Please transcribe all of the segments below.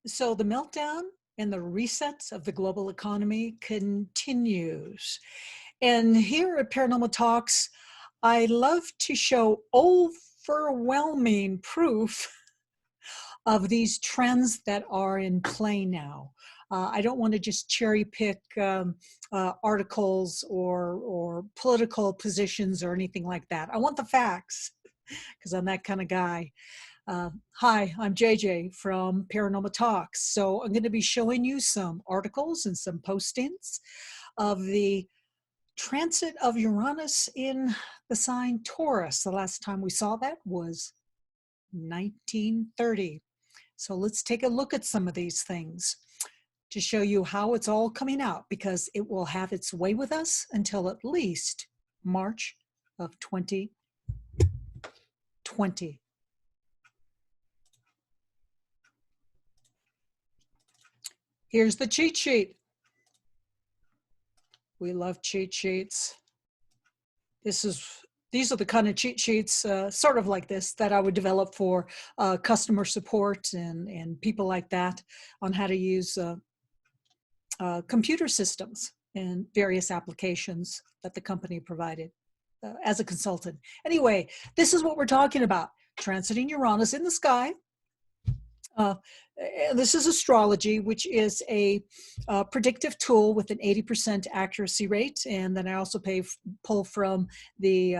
So the meltdown and the reset of the global economy continues. And here at Paranormal Talks, I love to show overwhelming proof of these trends that are in play now. I don't want to just cherry pick articles or political positions or anything like that. I want the facts because I'm that kind of guy. Hi, I'm JJ from Paranormal Talks. So I'm going to be showing you some articles and some postings of the transit of Uranus in the sign Taurus. The last time we saw that was 1930. So let's take a look at some of these things to show you how it's all coming out, because it will have its way with us until at least March of 2020. Here's the cheat sheet. We love cheat sheets. These are the kind of cheat sheets, sort of like this, that I would develop for customer support and people like that on how to use computer systems and various applications that the company provided as a consultant. Anyway, this is what we're talking about. Transiting Uranus in the sky. This is astrology, which is a predictive tool with an 80% accuracy rate. And then I also pull from the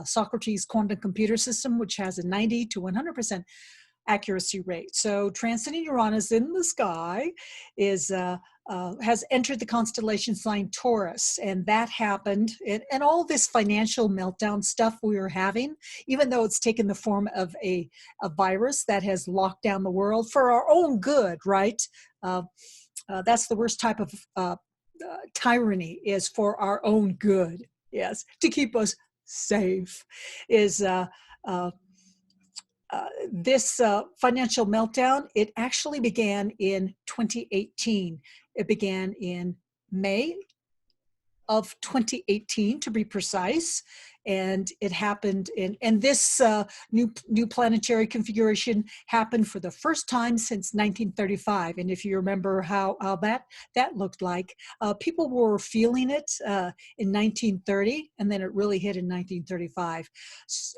Socrates quantum computer system, which has a 90 to 100% accuracy rate. So transiting Uranus in the sky has entered the constellation sign Taurus, and that happened. And all this financial meltdown stuff we were having, even though it's taken the form of a virus that has locked down the world for our own good, right? That's the worst type of tyranny, is for our own good. Yes, to keep us safe. This financial meltdown, it actually began in 2018. It began in May of 2018, to be precise, and it happened and this new planetary configuration happened for the first time since 1935. And if you remember how that looked like, people were feeling it in 1930, and then it really hit in 1935,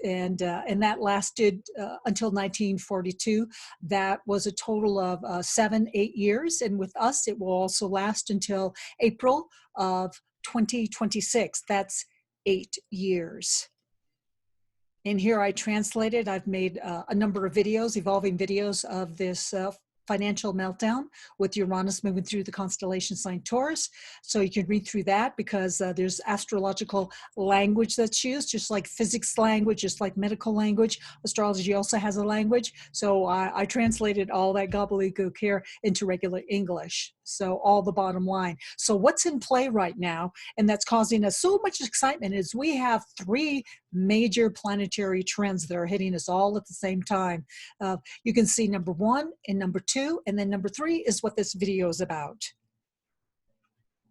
and that lasted until 1942. That was a total of 7-8 years, and with us it will also last until April of 2026. That's 8 years. And here I translated, I've made a number of videos, evolving videos of this financial meltdown with Uranus moving through the constellation sign Taurus. So you can read through that, because there's astrological language that's used, just like physics language, just like medical language. Astrology also has a language. So I translated all that gobbledygook here into regular English. So all the bottom line. So what's in play right now, and that's causing us so much excitement, is we have 3 major planetary trends that are hitting us all at the same time. You can see number 1 and number 2, and then number 3 is what this video is about.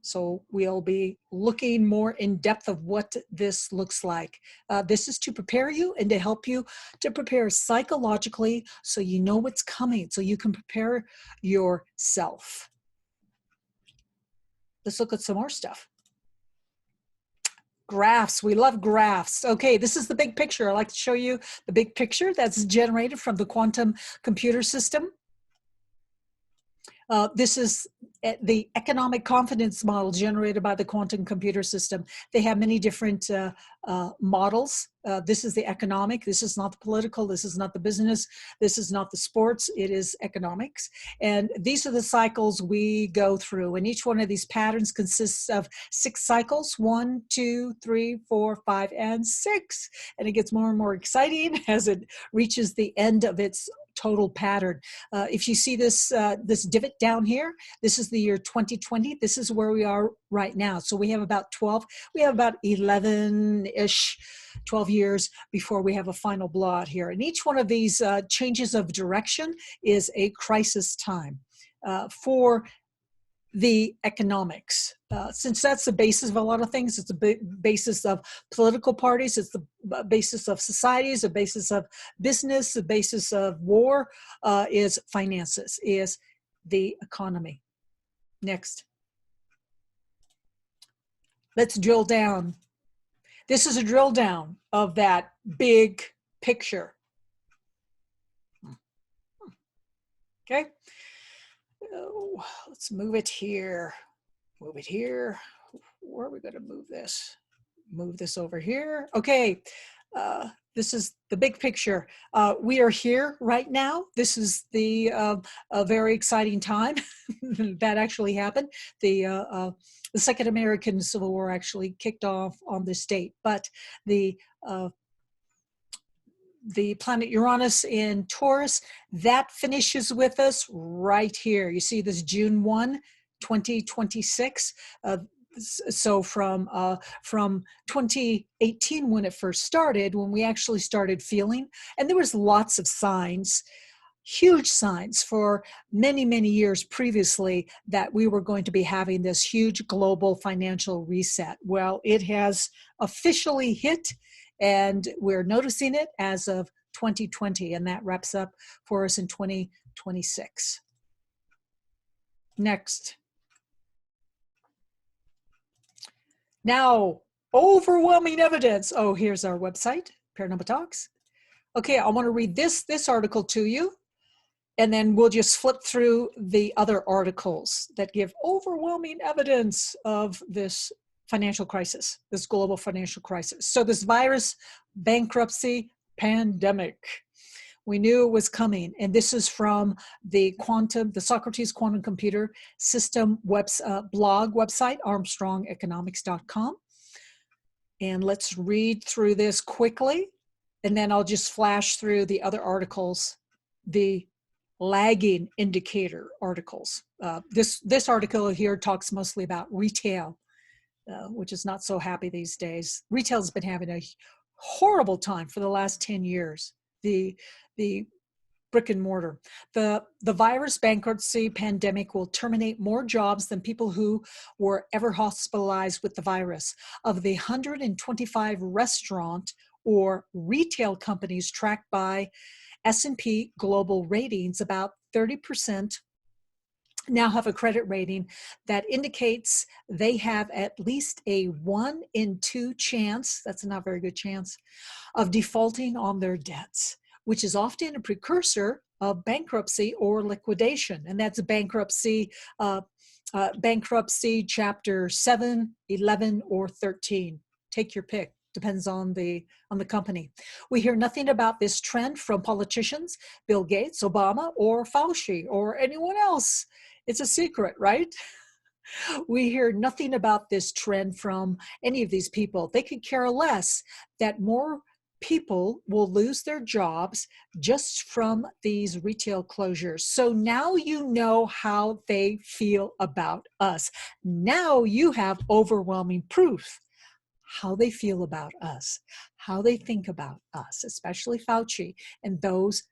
So we'll be looking more in depth of what this looks like. This is to prepare you and to help you to prepare psychologically, so you know what's coming, so you can prepare yourself. Let's look at some more stuff. Graphs. We love graphs. Okay, this is the big picture. I like to show you the big picture that's generated from the quantum computer system. This is the economic confidence model generated by the quantum computer system. They have many different models. This is the economic. This is not the political. This is not the business. This is not the sports. It is economics. And these are the cycles we go through. And each one of these patterns consists of 6 cycles: 1, 2, 3, 4, 5, and 6. And it gets more and more exciting as it reaches the end of its total pattern. If you see this divot down here, this is the year 2020. This is where we are right now. So we have about 11-ish, 12 years before we have a final blowout here. And each one of these changes of direction is a crisis time for the economics. Since that's the basis of a lot of things, it's the basis of political parties, it's the basis of societies, the basis of business, the basis of war, is finances, is the economy. Next. Let's drill down. This is a drill down of that big picture. Okay. Oh, let's move it here. Move it here. Where are we going to move this? Move this over here. Okay. This is the big picture. We are here right now. This is a very exciting time that actually happened. The Second American Civil War actually kicked off on this date, but the planet Uranus in Taurus, that finishes with us right here. You see this June 1, 2026. So from 2018, when it first started, when we actually started feeling, and there was lots of signs, huge signs for many, many years previously that we were going to be having this huge global financial reset. Well, it has officially hit, and we're noticing it as of 2020, and that wraps up for us in 2026. Next. Now, overwhelming evidence. Oh, here's our website, Paranormal Talks. Okay, I want to read this article to you, and then we'll just flip through the other articles that give overwhelming evidence of this financial crisis, this global financial crisis. So this virus, bankruptcy, pandemic. We knew it was coming, and this is from the Socrates Quantum Computer System blog website, armstrongeconomics.com. And let's read through this quickly, and then I'll just flash through the other articles, the lagging indicator articles. This article here talks mostly about retail, which is not so happy these days. Retail has been having a horrible time for the last 10 years. The brick and mortar. The virus bankruptcy pandemic will terminate more jobs than people who were ever hospitalized with the virus. Of the 125 restaurant or retail companies tracked by S&P Global Ratings, about 30% now have a credit rating that indicates they have at least a 1 in 2 chance, that's a not very good chance, of defaulting on their debts, which is often a precursor of bankruptcy or liquidation. And that's bankruptcy chapter 7, 11, or 13. Take your pick. Depends on the company. We hear nothing about this trend from politicians, Bill Gates, Obama, or Fauci, or anyone else. It's a secret, right? We hear nothing about this trend from any of these people. They could care less that more people will lose their jobs just from these retail closures. So now you know how they feel about us. Now you have overwhelming proof how they feel about us, how they think about us, especially Fauci and those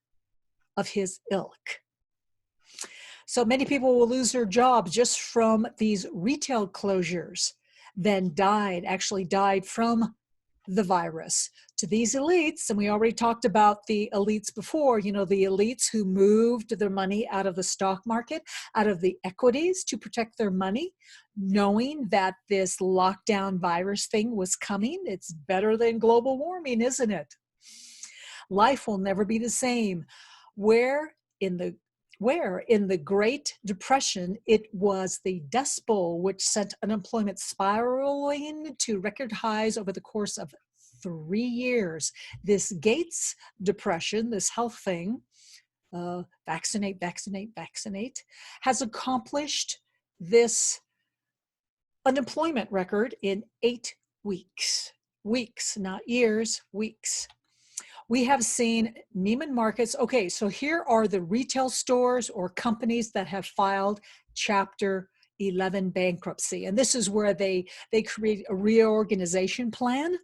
of his ilk. So many people will lose their jobs just from these retail closures, then actually died from the virus. To these elites, and we already talked about the elites before, the elites who moved their money out of the stock market, out of the equities to protect their money, knowing that this lockdown virus thing was coming. It's better than global warming, isn't it? Life will never be the same. Where in the Great Depression, it was the Dust Bowl which sent unemployment spiraling to record highs over the course of 3 years. This Gates Depression, this health thing, vaccinate, has accomplished this unemployment record in 8 weeks. Weeks, not years, weeks. We have seen Neiman Marcus. Okay, so here are the retail stores or companies that have filed Chapter 11 bankruptcy. And this is where they create a reorganization plan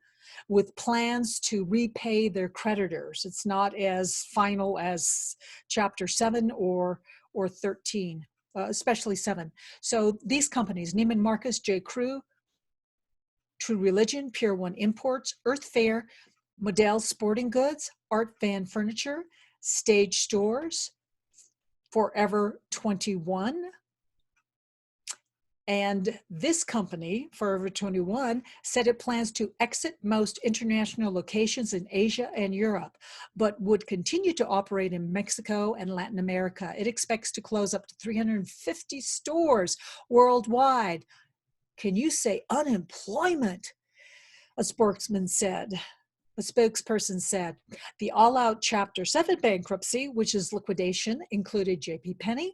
with plans to repay their creditors. It's not as final as Chapter 7 or 13, especially 7. So these companies, Neiman Marcus, J. Crew, True Religion, Pier 1 Imports, Earth Fare, Model Sporting Goods, Art Van Furniture, Stage Stores, Forever 21. And this company, Forever 21, said it plans to exit most international locations in Asia and Europe, but would continue to operate in Mexico and Latin America. It expects to close up to 350 stores worldwide. Can you say unemployment? A spokesperson said. The all-out Chapter 7 bankruptcy, which is liquidation, included JCPenney.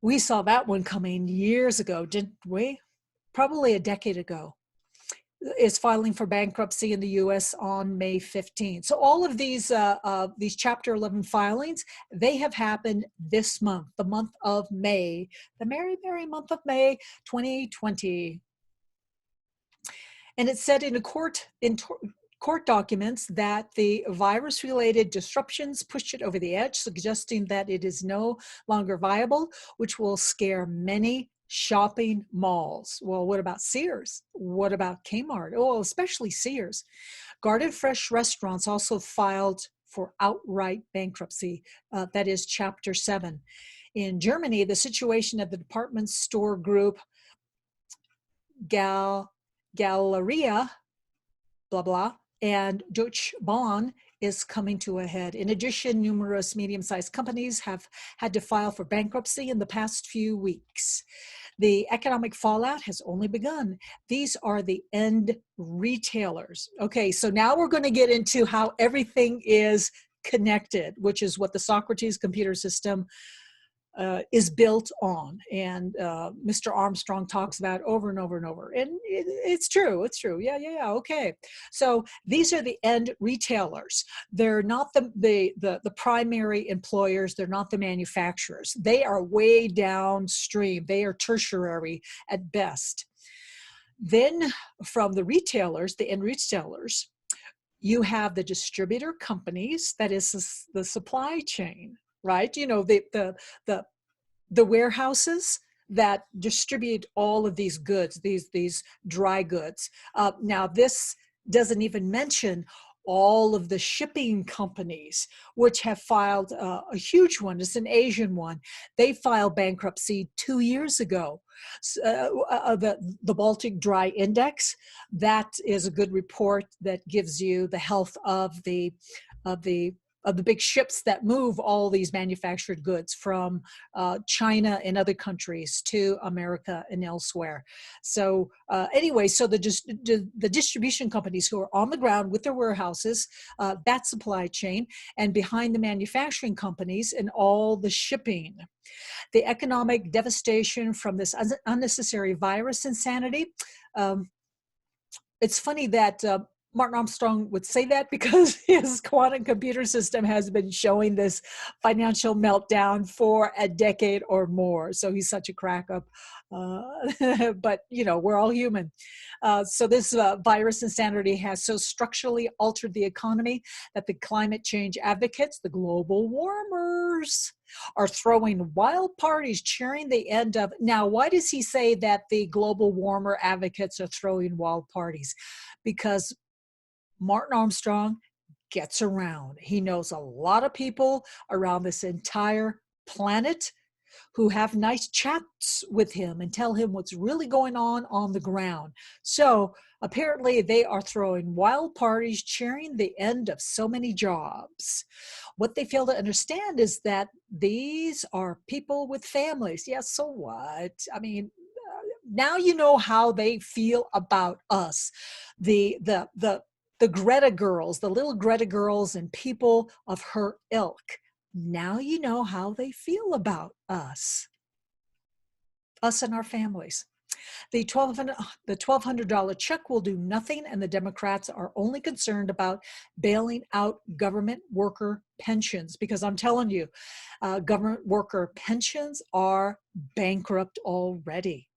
We saw that one coming years ago, didn't we? Probably a decade ago. Is filing for bankruptcy in the U.S. on May 15th. So all of these Chapter 11 filings, they have happened this month, the month of May, the merry, merry month of May 2020. And it said in court documents that the virus-related disruptions pushed it over the edge, suggesting that it is no longer viable, which will scare many shopping malls. Well, what about Sears? What about Kmart? Oh, especially Sears. Garden Fresh restaurants also filed for outright bankruptcy. That is Chapter 7. In Germany, the situation at the department store group Galeria, blah, blah, and Deutsche Bahn is coming to a head. In addition, numerous medium-sized companies have had to file for bankruptcy in the past few weeks. The economic fallout has only begun. These are the end retailers. Okay, so now we're going to get into how everything is connected, which is what the Socrates computer system is built on, and Mr. Armstrong talks about over and over and over. And it's true. Yeah. Okay. So these are the end retailers. They're not the primary employers. They're not the manufacturers. They are way downstream. They are tertiary at best. Then from the retailers, the end retailers, you have the distributor companies. That is the supply chain. Right? You know, the warehouses that distribute all of these goods, these dry goods. Now, this doesn't even mention all of the shipping companies, which have filed a huge one. It's an Asian one. They filed bankruptcy 2 years ago. The Baltic Dry Index, that is a good report that gives you the health of the big ships that move all these manufactured goods from China and other countries to America and elsewhere. So anyway, so the distribution companies who are on the ground with their warehouses, that supply chain, and behind the manufacturing companies and all the shipping. The economic devastation from this unnecessary virus insanity. It's funny that Martin Armstrong would say that because his quantum computer system has been showing this financial meltdown for a decade or more. So he's such a crack up. But, you know, we're all human. So this virus insanity has so structurally altered the economy that the climate change advocates, the global warmers, are throwing wild parties cheering the end of. Now, why does he say that the global warmer advocates are throwing wild parties? Because Martin Armstrong gets around. He knows a lot of people around this entire planet who have nice chats with him and tell him what's really going on the ground. So apparently they are throwing wild parties, cheering the end of so many jobs. What they fail to understand is that these are people with families. Yes, so what? I mean, now you know how they feel about us. The Greta girls, the little Greta girls and people of her ilk. Now you know how they feel about us and our families. The $1,200 check will do nothing, and the Democrats are only concerned about bailing out government worker pensions, because I'm telling you, government worker pensions are bankrupt already.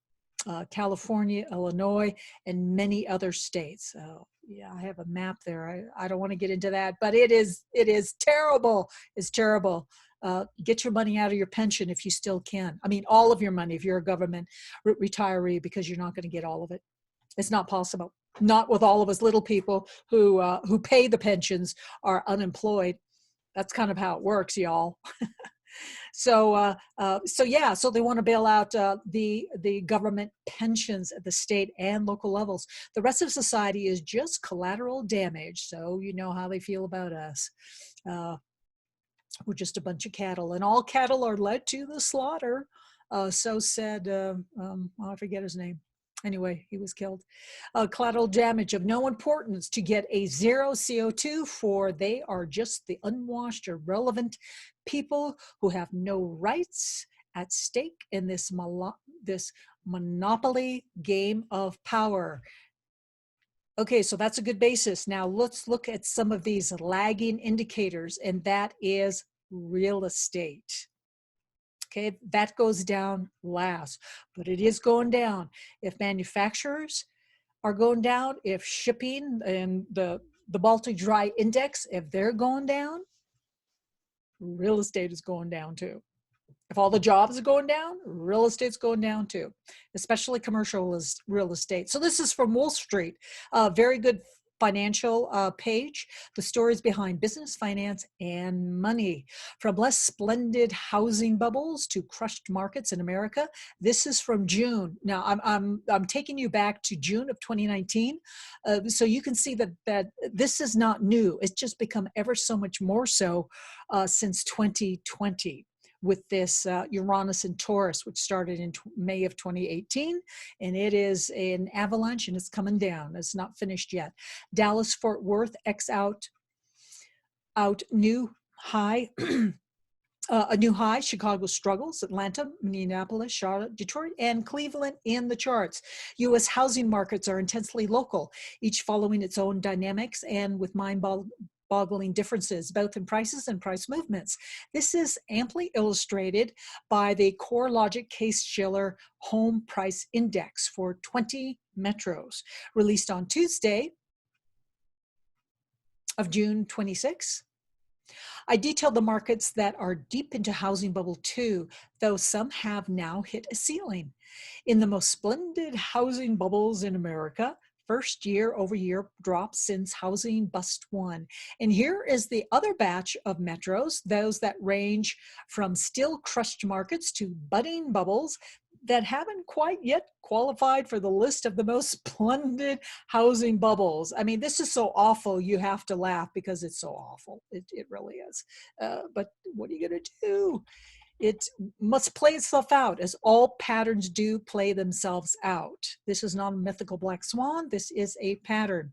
California, Illinois, and many other states. Yeah, I have a map there. I don't want to get into that, but it is terrible. It's terrible. Get your money out of your pension if you still can. I mean, all of your money if you're a government retiree, because you're not going to get all of it. It's not possible. Not with all of us little people who pay the pensions are unemployed. That's kind of how it works, y'all. So they want to bail out the government pensions at the state and local levels. The rest of society is just collateral damage. So you know how they feel about us. We're just a bunch of cattle, and all cattle are led to the slaughter. So said, I forget his name. Anyway, he was killed. Collateral damage of no importance to get a zero CO2, for they are just the unwashed, irrelevant people who have no rights at stake in this monopoly game of power. Okay, so that's a good basis. Now let's look at some of these lagging indicators, and that is real estate. Okay, that goes down last, but it is going down. If manufacturers are going down, if shipping and the Baltic Dry Index, if they're going down, real estate is going down too. If all the jobs are going down, real estate's going down too, especially commercial real estate. So this is from Wall Street, a very good financial page. The stories behind business, finance, and money. From less splendid housing bubbles to crushed markets in America. This is from June. Now I'm taking you back to June of 2019, so you can see that this is not new. It's just become ever so much more so since 2020. With this Uranus and Taurus, which started in May of 2018, and it is an avalanche and it's coming down. It's not finished yet. Dallas, Fort Worth, out new high. A new high. Chicago struggles. Atlanta, Minneapolis, Charlotte, Detroit, and Cleveland in the charts. U.S. housing markets are intensely local, each following its own dynamics and with mind-boggling differences, both in prices and price movements. This is amply illustrated by the CoreLogic Case-Shiller Home Price Index for 20 metros, released on Tuesday of June 26. I detailed the markets that are deep into housing bubble 2, though some have now hit a ceiling. In the most splendid housing bubbles in America, first year-over-year drop since housing bust 1. And here is the other batch of metros, those that range from still crushed markets to budding bubbles that haven't quite yet qualified for the list of the most splendid housing bubbles. I mean, this is so awful, you have to laugh because it's so awful. It really is. But what are you going to do? It must play itself out, as all patterns do play themselves out. This is not a mythical black swan. This is a pattern,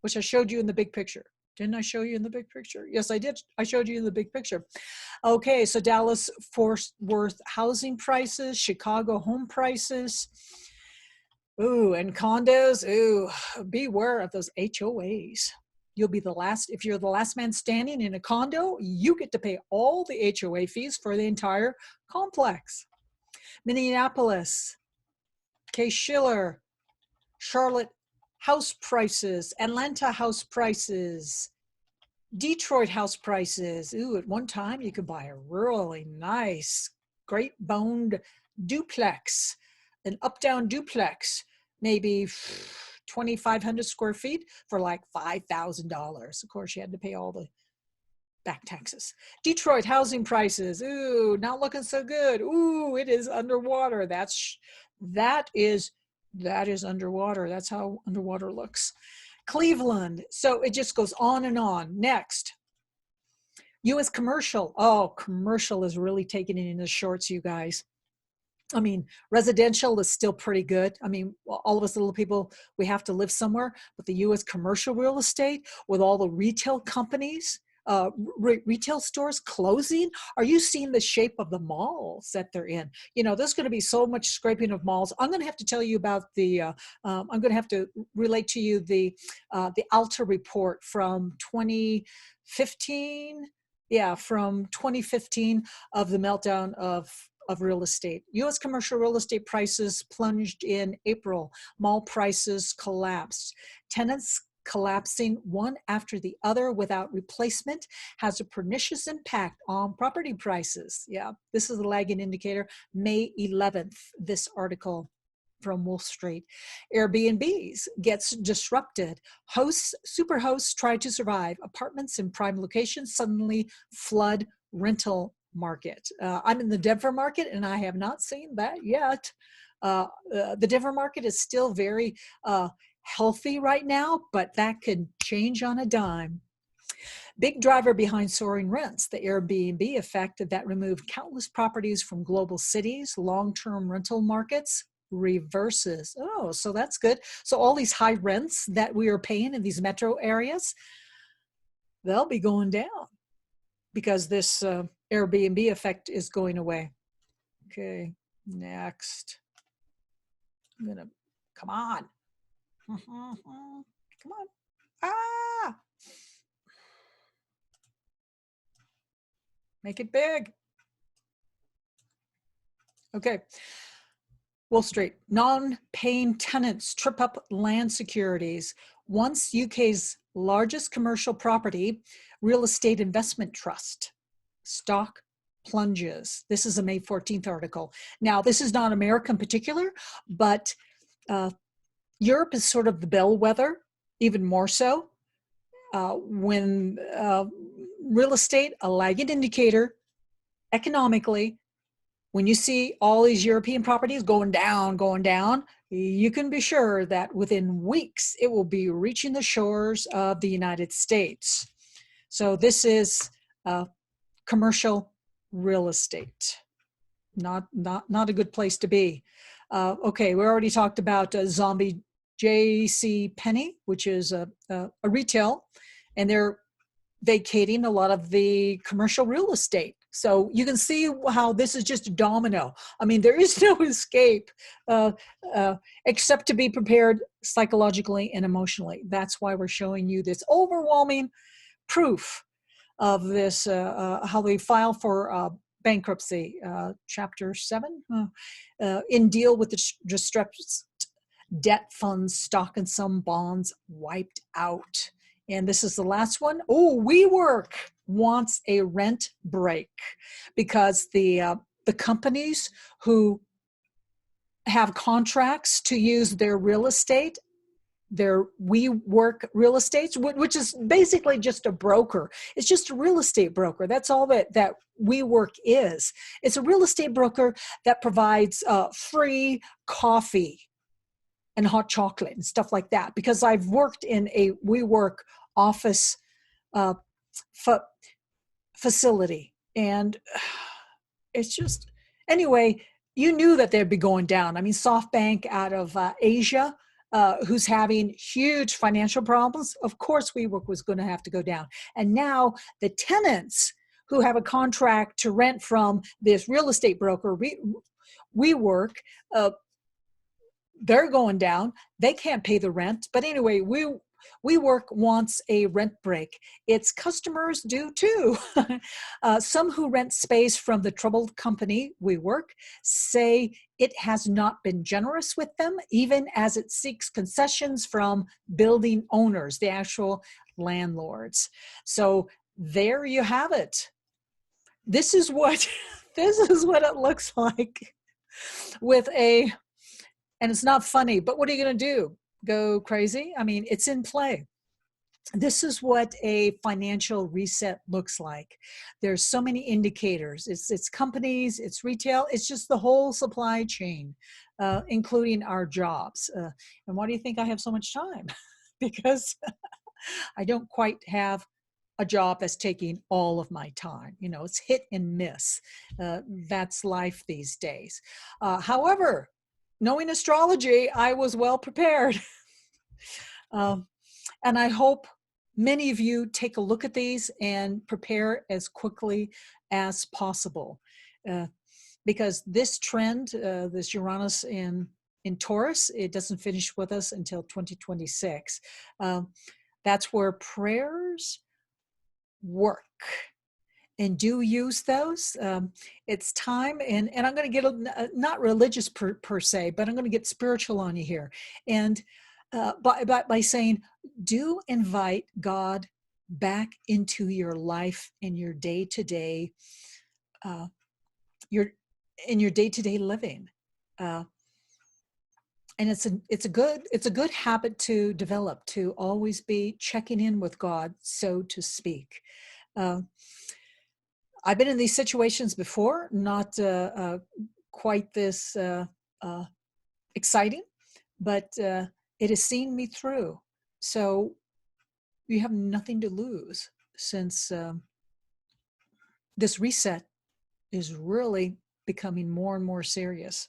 which I showed you in the big picture. Didn't I show you in the big picture? Yes, I did. I showed you in the big picture. Okay, so Dallas Fort Worth housing prices, Chicago home prices. Ooh, and condos. Ooh, beware of those HOAs. You'll be the last, if you're the last man standing in a condo, you get to pay all the HOA fees for the entire complex. Minneapolis, Case-Shiller, Charlotte house prices, Atlanta house prices, Detroit house prices. Ooh, at one time you could buy a really nice, great boned duplex, an up-down duplex, maybe 2,500 square feet for like $5,000. Of course, you had to pay all the back taxes. Detroit housing prices. Ooh, not looking so good. Ooh, it is underwater. That is underwater. That's how underwater looks. Cleveland. So it just goes on and on. Next, U.S. commercial. Oh, commercial is really taking it in the shorts, you guys. I mean, residential is still pretty good. I mean, all of us little people, we have to live somewhere, but the U.S. commercial real estate with all the retail companies, retail stores closing. Are you seeing the shape of the malls that they're in? You know, there's going to be so much scraping of malls. I'm going to have to tell you about I'm going to have to relate to you the Alta report from 2015. Yeah, from 2015 of the meltdown of real estate. U.S. commercial real estate prices plunged in April. Mall prices collapsed. Tenants collapsing one after the other without replacement has a pernicious impact on property prices. Yeah, this is the lagging indicator. May 11th, this article from Wall Street. Airbnbs gets disrupted. Superhosts try to survive. Apartments in prime locations suddenly flood rental market. I'm in the Denver market, and I have not seen that yet. The Denver market is still very healthy right now, but that could change on a dime. Big driver behind soaring rents, the Airbnb effect that removed countless properties from global cities, long-term rental markets reverses. Oh, so that's good. So all these high rents that we are paying in these metro areas, they'll be going down because this Airbnb effect is going away. Okay, next. I'm gonna, come on. Come on. Ah! Make it big. Okay. Wall Street, non-paying tenants trip up land securities. Once UK's largest commercial property, real estate investment trust, stock plunges. This is a May 14th article. Now, this is not America in particular, but Europe is sort of the bellwether, even more so. When real estate, a lagging indicator, economically, when you see all these European properties going down, you can be sure that within weeks it will be reaching the shores of the United States. So this is commercial real estate. Not a good place to be. Okay, we already talked about zombie J.C. Penney, which is a retail, and they're vacating a lot of the commercial real estate. So you can see how this is just a domino. I mean, there is no escape except to be prepared psychologically and emotionally. That's why we're showing you this overwhelming proof of this, how they file for bankruptcy, Chapter 7, in deal with the distressed debt funds, stock and some bonds wiped out. And this is the last one. Oh, WeWork wants a rent break because the companies who have contracts to use their real estate, their WeWork real estate, which is basically just a broker. It's just a real estate broker. That's all that WeWork is. It's a real estate broker that provides free coffee and hot chocolate and stuff like that, because I've worked in a WeWork office facility, and it's just, anyway, you knew that they'd be going down. I mean, SoftBank out of Asia, who's having huge financial problems, of course WeWork was going to have to go down. And now the tenants who have a contract to rent from this real estate broker, WeWork, they're going down. They can't pay the rent. But anyway, WeWork wants a rent break. Its customers do too. Some who rent space from the troubled company, WeWork, say it has not been generous with them, even as it seeks concessions from building owners, the actual landlords. So there you have it. This is what it looks like with a. And it's not funny, but what are you going to do? Go crazy? I mean, it's in play. This is what a financial reset looks like. There's so many indicators. It's companies, it's retail, it's just the whole supply chain, including our jobs. And why do you think I have so much time? Because I don't quite have a job that's taking all of my time. You know, it's hit and miss. That's life these days. However, knowing astrology, I was well prepared. And I hope many of you take a look at these and prepare as quickly as possible. Because this trend, this Uranus in Taurus, it doesn't finish with us until 2026. That's where prayers work. And do use those. It's time, and I'm going to get not religious per se, but I'm going to get spiritual on you here. And by saying, do invite God back into your life and your day-to-day, your day-to-day living. And it's a good habit to develop, to always be checking in with God, so to speak. I've been in these situations before, not quite this exciting, but it has seen me through. So you have nothing to lose, since this reset is really becoming more and more serious.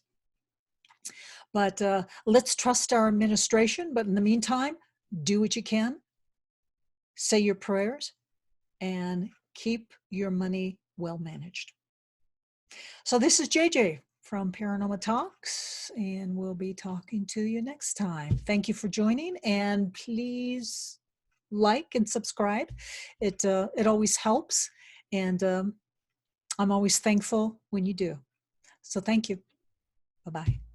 But let's trust our administration. But in the meantime, do what you can, say your prayers, and keep your money well managed. So this is JJ from Paranormal Talks, and we'll be talking to you next time. Thank you for joining, and please like and subscribe. It always helps, and I'm always thankful when you do. So thank you. Bye-bye.